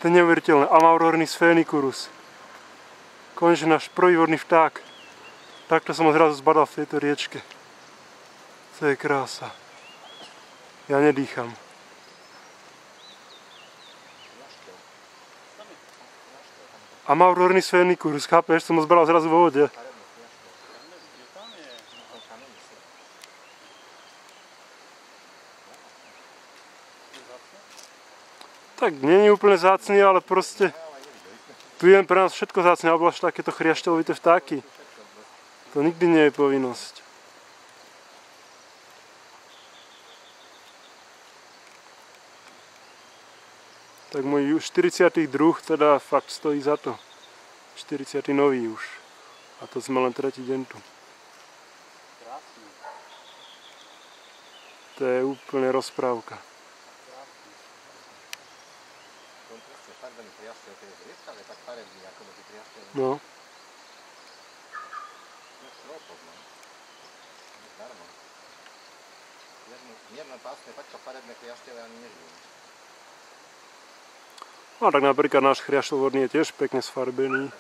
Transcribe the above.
To je neuveriteľné. Amaurornis phoenicurus. Konečne náš prvý vodný vták. Takto som ho zrazu zbadal v tejto riečke. To je krása. Ja nedýcham. Amaurornis phoenicurus, chápeš? Som ho zbadal zrazu vo vode. Tak nie je úplne vzácny, ale proste tu je pre nás všetko vzácne, alebo až takéto chriaštelovité vtáky. To nikdy nie je povinnosť. Tak môj 40. druh teda fakt stojí za to. 40. nový už. A to sme len tretí deň tu. To je úplne rozprávka. No. No tak napríklad náš chriašťov vodný je tiež pekne sfarbený.